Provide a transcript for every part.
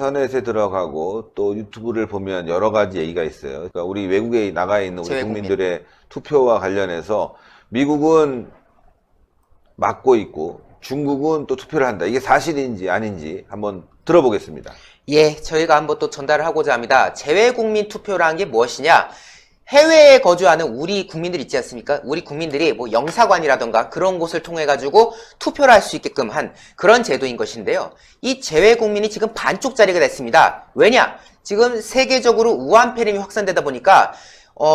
인터넷에 들어가고 또 유튜브를 보면 여러 가지 얘기가 있어요. 그러니까 우리 외국에 나가 있는 우리 국민들의 투표와 관련해서 미국은 막고 있고 중국은 또 투표를 한다. 이게 사실인지 아닌지 한번 들어보겠습니다. 예, 저희가 한번 또 전달을 하고자 합니다. 재외국민 투표라는 게 무엇이냐? 해외에 거주하는 우리 국민들 있지 않습니까? 우리 국민들이 뭐 영사관이라던가 그런 곳을 통해 가지고 투표를 할 수 있게끔 한 그런 제도인 것인데요. 이 재외국민이 지금 반쪽짜리가 됐습니다. 왜냐? 지금 세계적으로 우한 폐렴이 확산되다 보니까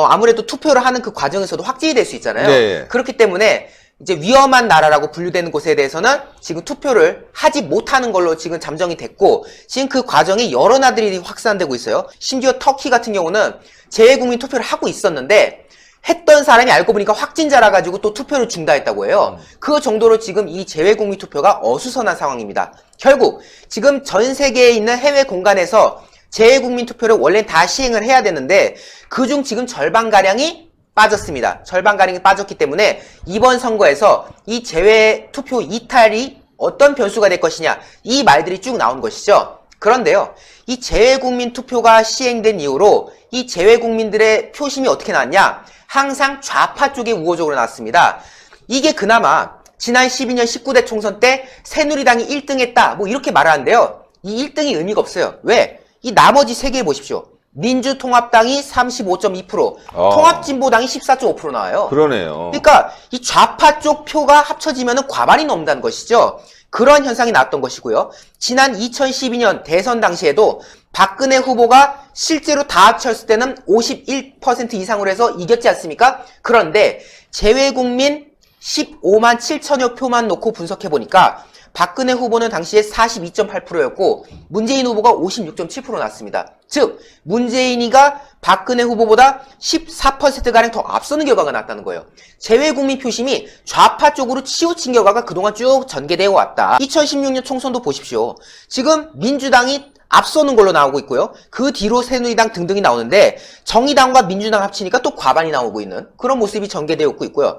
아무래도 투표를 하는 그 과정에서도 확진이 될 수 있잖아요. 네. 그렇기 때문에 이제 위험한 나라라고 분류되는 곳에 대해서는 지금 투표를 하지 못하는 걸로 지금 잠정이 됐고, 지금 그 과정이 여러 나라들이 확산되고 있어요. 심지어 터키 같은 경우는 재외국민 투표를 하고 있었는데 했던 사람이 알고 보니까 확진자라 가지고 또 투표를 중단했다고 해요. 그 정도로 지금 이 재외국민 투표가 어수선한 상황입니다. 결국 지금 전 세계에 있는 해외 공간에서 재외국민 투표를 원래는 다 시행을 해야 되는데 그중 지금 절반가량이 빠졌습니다. 절반가량이 빠졌기 때문에 이번 선거에서 이 재외 투표 이탈이 어떤 변수가 될 것이냐, 이 말들이 쭉 나온 것이죠. 그런데요, 이 재외국민 투표가 시행된 이후로 이 재외국민들의 표심이 어떻게 나왔냐? 항상 좌파 쪽에 우호적으로 나왔습니다. 이게 그나마 지난 12년 19대 총선 때 새누리당이 1등 했다, 뭐 이렇게 말하는데요. 이 1등이 의미가 없어요. 왜? 이 나머지 세 개 보십시오. 민주통합당이 35.2%, 통합진보당이 14.5% 나와요. 그러네요. 그러니까 이 좌파 쪽 표가 합쳐지면 과반이 넘는다는 것이죠. 그런 현상이 나왔던 것이고요. 지난 2012년 대선 당시에도 박근혜 후보가 실제로 다 합쳤을 때는 51% 이상으로 해서 이겼지 않습니까? 그런데 재외국민 15만 7천여 표만 놓고 분석해보니까 박근혜 후보는 당시에 42.8%였고 문재인 후보가 56.7% 나왔습니다. 즉 문재인이가 박근혜 후보보다 14%가량 더 앞서는 결과가 나왔다는 거예요. 재외국민 표심이 좌파 쪽으로 치우친 결과가 그동안 쭉 전개되어 왔다. 2016년 총선도 보십시오. 지금 민주당이 앞서는 걸로 나오고 있고요. 그 뒤로 새누리당 등등이 나오는데 정의당과 민주당 합치니까 또 과반이 나오고 있는 그런 모습이 전개되어 있고요.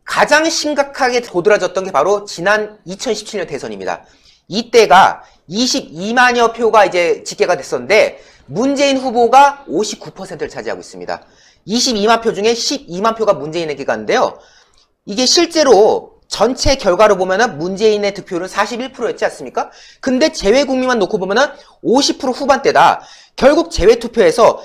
가장 심각하게 도드라졌던 게 바로 지난 2017년 대선입니다. 이때가 22만여 표가 이제 집계가 됐었는데 문재인 후보가 59%를 차지하고 있습니다. 22만 표 중에 12만 표가 문재인에게 갔는데요. 이게 실제로 전체 결과로 보면은 문재인의 득표율은 41%였지 않습니까? 근데 재외국민만 놓고 보면은 50% 후반대다. 결국 재외투표에서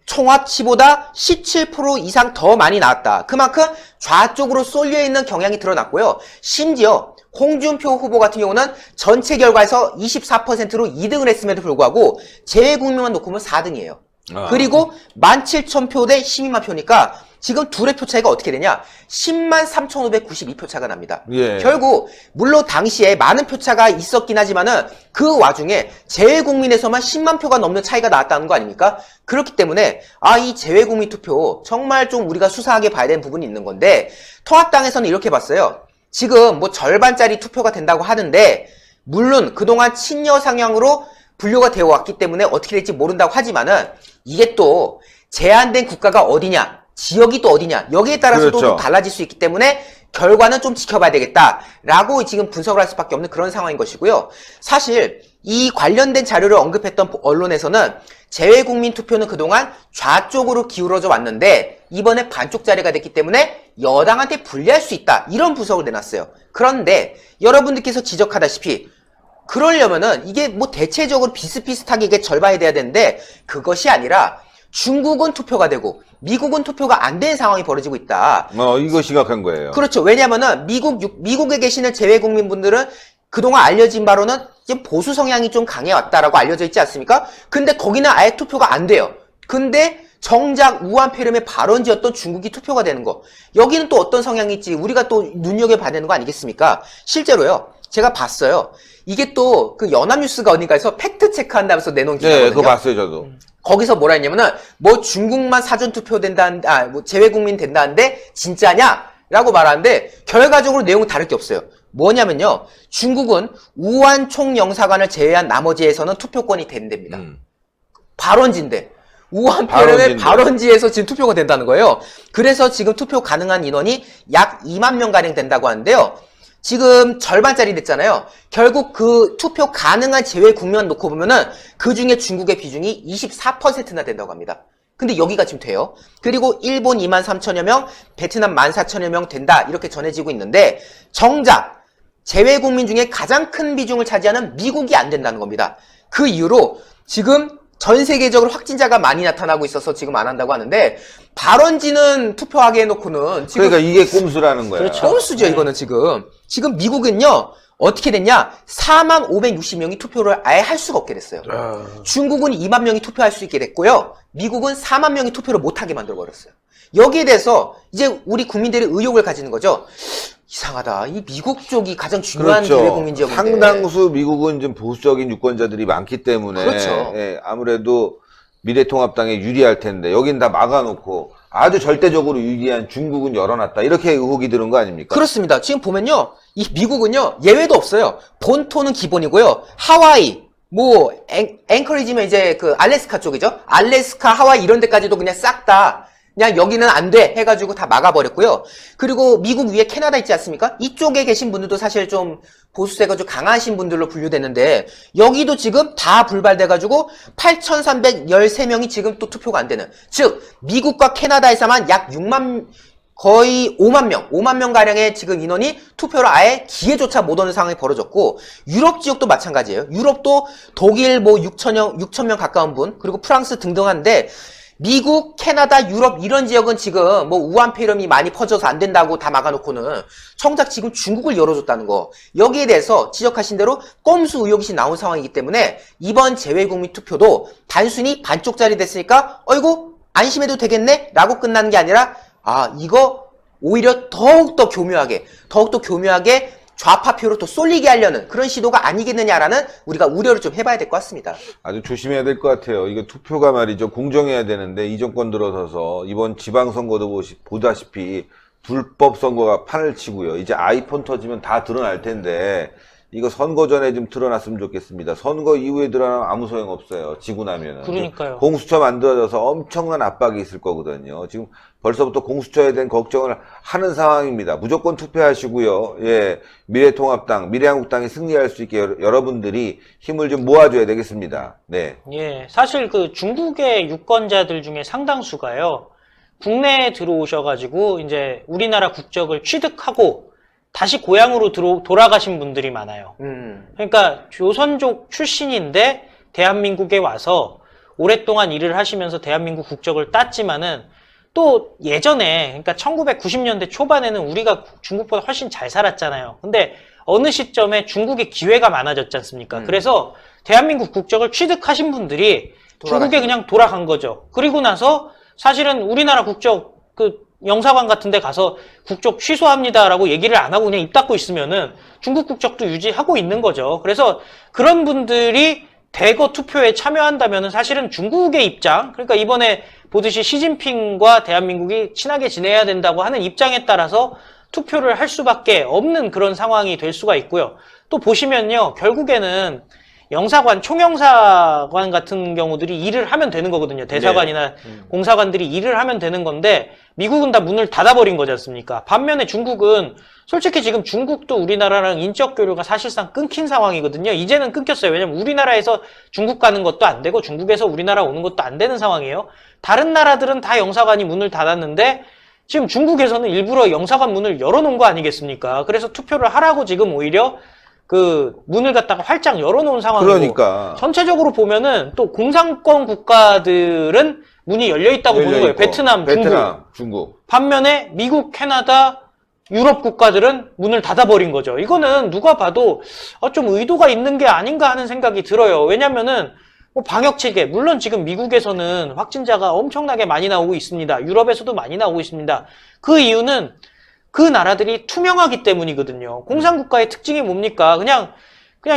총합치보다 17% 이상 더 많이 나왔다. 그만큼 좌쪽으로 쏠려있는 경향이 드러났고요. 심지어 홍준표 후보 같은 경우는 전체 결과에서 24%로 2등을 했음에도 불구하고 재외국민만 놓고 보면 4등이에요. 그리고 17,000표 대 12만 표니까 지금 둘의 표 차이가 어떻게 되냐? 10만 3,592표 차가 납니다. 예. 결국 물론 당시에 많은 표 차가 있었긴 하지만은 그 와중에 재외국민에서만 10만 표가 넘는 차이가 나왔다는 거 아닙니까? 그렇기 때문에 이 재외국민 투표 정말 좀 우리가 수사하게 봐야 되는 부분이 있는 건데 통합당에서는 이렇게 봤어요. 지금 뭐 절반짜리 투표가 된다고 하는데 물론 그동안 친여 상향으로 분류가 되어 왔기 때문에 어떻게 될지 모른다고 하지만은 이게 또 제한된 국가가 어디냐, 지역이 또 어디냐, 여기에 따라서도 그렇죠. 좀 달라질 수 있기 때문에 결과는 좀 지켜봐야 되겠다라고 지금 분석을 할 수밖에 없는 그런 상황인 것이고요. 사실 이 관련된 자료를 언급했던 언론에서는 재외국민 투표는 그동안 좌쪽으로 기울어져 왔는데 이번에 반쪽짜리가 됐기 때문에 여당한테 불리할 수 있다, 이런 분석을 내놨어요. 그런데 여러분들께서 지적하다시피 그러려면은 이게 뭐 대체적으로 비슷비슷하게 이게 절반이 돼야 되는데 그것이 아니라 중국은 투표가 되고 미국은 투표가 안 되는 상황이 벌어지고 있다. 이거 심각한 거예요. 그렇죠. 왜냐면은 미국에 계시는 재외국민분들은 그동안 알려진 바로는 지금 보수 성향이 좀 강해왔다라고 알려져 있지 않습니까? 근데 거기는 아예 투표가 안 돼요. 근데 정작 우한 폐렴의 발원지였던 중국이 투표가 되는 거. 여기는 또 어떤 성향이 있지 우리가 또 눈여겨봐야 되는 거 아니겠습니까? 실제로요. 제가 봤어요. 이게 또 그 연합뉴스가 어딘가에서 팩트 체크한다면서 내놓은 기사거든요. 네, 그거 봤어요, 저도. 거기서 뭐라 했냐면은 뭐 중국만 사전투표 된다는 뭐 재외국민 된다는데 진짜냐? 라고 말하는데 결과적으로 내용은 다를 게 없어요. 뭐냐면요. 중국은 우한 총영사관을 제외한 나머지에서는 투표권이 된답니다. 발원지인데 우한 폐렴의 발원지에서 지금 투표가 된다는 거예요. 그래서 지금 투표 가능한 인원이 약 2만 명가량 된다고 하는데요. 지금 절반짜리 됐잖아요. 결국 그 투표 가능한 제외 국면 놓고 보면은 그 중에 중국의 비중이 24%나 된다고 합니다. 근데 여기가 지금 돼요. 그리고 일본 23,000여 명, 베트남 14,000여 명 된다. 이렇게 전해지고 있는데 정작 제외 국민 중에 가장 큰 비중을 차지하는 미국이 안 된다는 겁니다. 그 이후로 지금 전 세계적으로 확진자가 많이 나타나고 있어서 지금 안 한다고 하는데 발원지는 투표하게 해놓고는 지금 그러니까 이게 꼼수라는 거야. 그렇죠. 꼼수죠. 이거는 지금 미국은요 어떻게 됐냐 45,560명이 투표를 아예 할 수가 없게 됐어요. 중국은 2만 명이 투표할 수 있게 됐고요. 미국은 4만 명이 투표를 못하게 만들어버렸어요. 여기에 대해서 이제 우리 국민들이 의혹을 가지는 거죠. 이상하다. 이 미국 쪽이 가장 중요한 그렇죠. 대외국민 지역인데 상당수 미국은 좀 보수적인 유권자들이 많기 때문에 그렇죠. 예, 아무래도 미래통합당에 유리할 텐데 여긴 다 막아놓고 아주 절대적으로 유리한 중국은 열어놨다. 이렇게 의혹이 드는 거 아닙니까? 그렇습니다. 지금 보면요. 이 미국은요. 예외도 없어요. 본토는 기본이고요. 하와이 뭐 앵커리지면 이제 그 알래스카 쪽이죠. 알래스카, 하와이 이런 데까지도 그냥 싹 다 그냥 여기는 안 돼 해가지고 다 막아버렸고요. 그리고 미국 위에 캐나다 있지 않습니까? 이쪽에 계신 분들도 사실 좀 보수세가 좀 강하신 분들로 분류되는데 여기도 지금 다 불발돼가지고 8,313명이 지금 또 투표가 안 되는. 즉 미국과 캐나다에서만 약 6만 거의 5만 명 가량의 지금 인원이 투표를 아예 기회조차 못 오는 상황이 벌어졌고 유럽 지역도 마찬가지예요. 유럽도 독일 뭐 6천 명 가까운 분 그리고 프랑스 등등한데 미국, 캐나다, 유럽 이런 지역은 지금 뭐 우한 폐렴이 많이 퍼져서 안 된다고 다 막아놓고는 정작 지금 중국을 열어줬다는 거 여기에 대해서 지적하신 대로 꼼수 의혹이 나온 상황이기 때문에 이번 재외국민 투표도 단순히 반쪽짜리 됐으니까 어이구 안심해도 되겠네 라고 끝나는 게 아니라 아 이거 오히려 더욱더 교묘하게 좌파표로 또 쏠리게 하려는 그런 시도가 아니겠느냐라는 우리가 우려를 좀 해봐야 될 것 같습니다. 아주 조심해야 될 것 같아요. 이거 투표가 말이죠. 공정해야 되는데 이 정권 들어서서 이번 지방선거도 보다시피 불법 선거가 판을 치고요. 이제 아이폰 터지면 다 드러날 텐데 이거 선거 전에 좀 드러났으면 좋겠습니다. 선거 이후에 드러나면 아무 소용 없어요. 지고 나면은. 그러니까요. 공수처 만들어져서 엄청난 압박이 있을 거거든요. 지금 벌써부터 공수처에 대한 걱정을 하는 상황입니다. 무조건 투표하시고요. 예, 미래통합당, 미래한국당이 승리할 수 있게 여러분들이 힘을 좀 모아줘야 되겠습니다. 네. 예, 사실 그 중국의 유권자들 중에 상당수가요, 국내에 들어오셔가지고 이제 우리나라 국적을 취득하고 다시 고향으로 돌아가신 분들이 많아요. 그러니까 조선족 출신인데 대한민국에 와서 오랫동안 일을 하시면서 대한민국 국적을 땄지만은 또 예전에 그러니까 1990년대 초반에는 우리가 중국보다 훨씬 잘 살았잖아요. 근데 어느 시점에 중국에 기회가 많아졌지 않습니까? 그래서 대한민국 국적을 취득하신 분들이 중국에 그냥 돌아간 거죠. 그리고 나서 사실은 우리나라 국적 그 영사관 같은 데 가서 국적 취소합니다라고 얘기를 안 하고 그냥 입 닫고 있으면은 중국 국적도 유지하고 있는 거죠. 그래서 그런 분들이 대거 투표에 참여한다면은 사실은 중국의 입장, 그러니까 이번에 보듯이 시진핑과 대한민국이 친하게 지내야 된다고 하는 입장에 따라서 투표를 할 수밖에 없는 그런 상황이 될 수가 있고요. 또 보시면요, 결국에는 영사관, 총영사관 같은 경우들이 일을 하면 되는 거거든요. 대사관이나 공사관들이 일을 하면 되는 건데 미국은 다 문을 닫아버린 거지 않습니까? 반면에 중국은 솔직히 지금 중국도 우리나라랑 인적 교류가 사실상 끊긴 상황이거든요. 이제는 끊겼어요. 왜냐면 우리나라에서 중국 가는 것도 안 되고 중국에서 우리나라 오는 것도 안 되는 상황이에요. 다른 나라들은 다 영사관이 문을 닫았는데 지금 중국에서는 일부러 영사관 문을 열어놓은 거 아니겠습니까? 그래서 투표를 하라고 지금 오히려 그 문을 갖다가 활짝 열어놓은 상황이고 그러니까 전체적으로 보면은 또 공산권 국가들은 문이 열려있다고 보는 거예요. 베트남, 중국. 반면에 미국, 캐나다, 유럽 국가들은 문을 닫아버린 거죠. 이거는 누가 봐도 좀 의도가 있는 게 아닌가 하는 생각이 들어요. 왜냐면은 뭐 방역 체계, 물론 지금 미국에서는 확진자가 엄청나게 많이 나오고 있습니다. 유럽에서도 많이 나오고 있습니다. 그 이유는 그 나라들이 투명하기 때문이거든요. 공산국가의 특징이 뭡니까? 그냥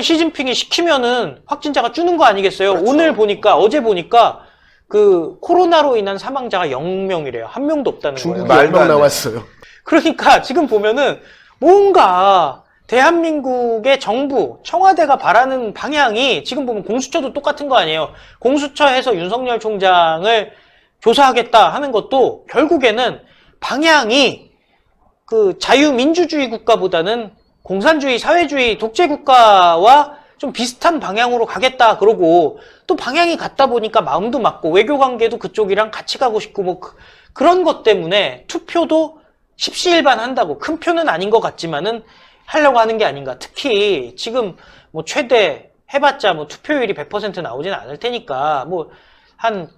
시진핑이 시키면은 확진자가 주는 거 아니겠어요? 그렇죠. 오늘 보니까, 어제 보니까 그 코로나로 인한 사망자가 0명이래요. 한 명도 없다는 거예요. 중국이 말도 10명 안 돼. 나왔어요. 그러니까 지금 보면은 뭔가 대한민국의 정부, 청와대가 바라는 방향이 지금 보면 공수처도 똑같은 거 아니에요. 공수처에서 윤석열 총장을 조사하겠다 하는 것도 결국에는 방향이 그 자유민주주의 국가보다는 공산주의, 사회주의, 독재 국가와 좀 비슷한 방향으로 가겠다 그러고 또 방향이 같다 보니까 마음도 맞고 외교 관계도 그쪽이랑 같이 가고 싶고 뭐 그런 것 때문에 투표도 십시일반한다고 큰 표는 아닌 것 같지만은 하려고 하는 게 아닌가. 특히 지금 뭐 최대 해봤자 뭐 투표율이 100% 나오진 않을 테니까 뭐 한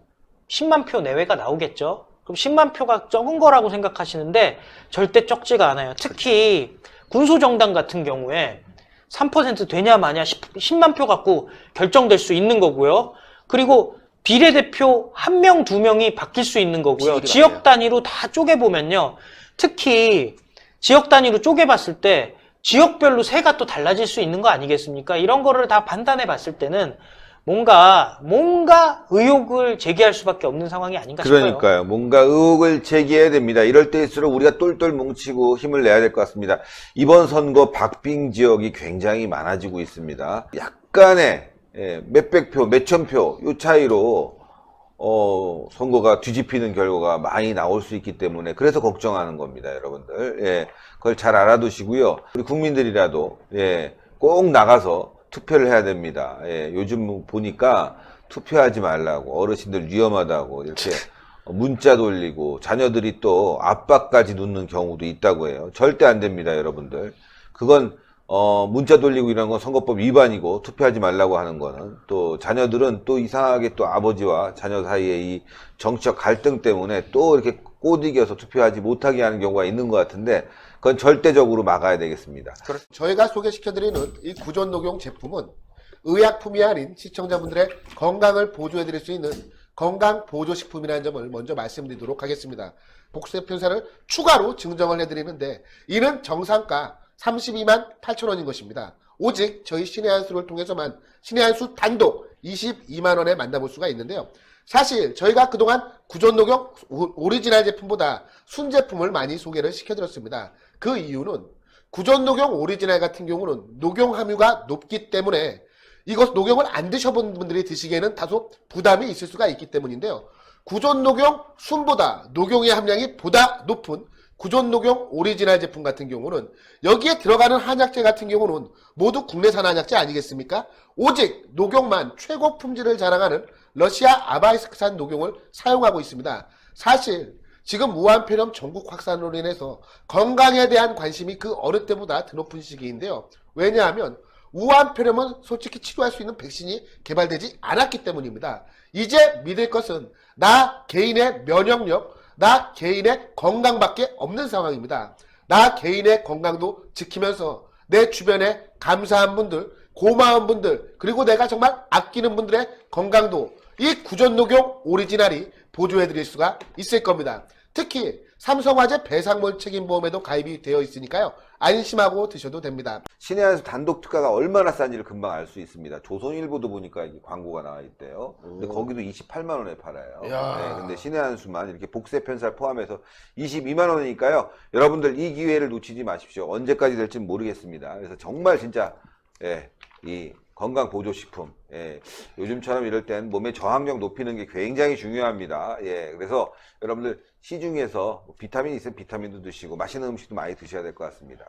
10만 표 내외가 나오겠죠. 그럼 10만 표가 적은 거라고 생각하시는데 절대 적지가 않아요. 특히 군소정당 같은 경우에 3% 되냐 마냐 10만 표 갖고 결정될 수 있는 거고요. 그리고 비례대표 1명, 2명이 바뀔 수 있는 거고요. 지역 단위로 다 쪼개보면요. 특히 지역 단위로 쪼개봤을 때 지역별로 세가 또 달라질 수 있는 거 아니겠습니까? 이런 거를 다 판단해 봤을 때는 뭔가 의혹을 제기할 수밖에 없는 상황이 아닌가 싶어요. 그러니까요. 뭔가 의혹을 제기해야 됩니다. 이럴 때일수록 우리가 똘똘 뭉치고 힘을 내야 될 것 같습니다. 이번 선거 박빙 지역이 굉장히 많아지고 있습니다. 약간의 몇백 표, 몇천 표 이 차이로 선거가 뒤집히는 결과가 많이 나올 수 있기 때문에 그래서 걱정하는 겁니다, 여러분들. 예, 그걸 잘 알아두시고요. 우리 국민들이라도 꼭 나가서 투표를 해야 됩니다. 예, 요즘 보니까 투표하지 말라고 어르신들 위험하다고 이렇게 문자 돌리고 자녀들이 또 압박까지 놓는 경우도 있다고 해요. 절대 안 됩니다, 여러분들. 그건 문자 돌리고 이런 건 선거법 위반이고 투표하지 말라고 하는 거는 또 자녀들은 또 이상하게 또 아버지와 자녀 사이에 이 정치적 갈등 때문에 또 이렇게 꼬드겨서 투표하지 못하게 하는 경우가 있는 것 같은데 그건 절대적으로 막아야 되겠습니다. 저희가 소개시켜드리는 이 구존 녹용 제품은 의약품이 아닌 시청자분들의 건강을 보조해드릴 수 있는 건강보조식품이라는 점을 먼저 말씀드리도록 하겠습니다. 복세 편사를 추가로 증정을 해드리는데 이는 정상가 32만 8천 원인 것입니다. 오직 저희 신의 한수를 통해서만 신의 한수 단독 22만 원에 만나볼 수가 있는데요. 사실 저희가 그동안 구존 녹용 오리지널 제품보다 순제품을 많이 소개를 시켜드렸습니다. 그 이유는 구존 녹용 오리지널 같은 경우는 녹용 함유가 높기 때문에 이것 녹용을 안 드셔본 분들이 드시기에는 다소 부담이 있을 수가 있기 때문인데요. 구존 녹용 순보다 녹용의 함량이 보다 높은 구존 녹용 오리지널 제품 같은 경우는 여기에 들어가는 한약재 같은 경우는 모두 국내산 한약재 아니겠습니까? 오직 녹용만 최고 품질을 자랑하는 러시아 아바이스크산 녹용을 사용하고 있습니다. 사실 지금 무한폐렴 전국 확산으로 인해서 건강에 대한 관심이 그 어느 때보다 더 높은 시기인데요. 왜냐하면 우한폐렴은 솔직히 치료할 수 있는 백신이 개발되지 않았기 때문입니다. 이제 믿을 것은 나 개인의 면역력, 나 개인의 건강밖에 없는 상황입니다. 나 개인의 건강도 지키면서 내 주변에 감사한 분들, 고마운 분들, 그리고 내가 정말 아끼는 분들의 건강도 이 구존녹용 오리지널이 보조해드릴 수가 있을 겁니다. 특히 삼성화재 배상물 책임보험에도 가입이 되어 있으니까요. 안심하고 드셔도 됩니다. 신의 한수 단독 특가가 얼마나 싼지를 금방 알 수 있습니다. 조선일보도 보니까 이게 광고가 나와 있대요. 근데 거기도 28만 원에 팔아요. 네, 근데 신의 한수만 이렇게 복세 편살 포함해서 22만 원이니까요. 여러분들 이 기회를 놓치지 마십시오. 언제까지 될지 모르겠습니다. 그래서 정말 진짜 이 건강 보조식품 요즘처럼 이럴 땐 몸의 저항력 높이는 게 굉장히 중요합니다. 그래서 여러분들 시중에서 비타민 있으면 비타민도 드시고 맛있는 음식도 많이 드셔야 될 것 같습니다.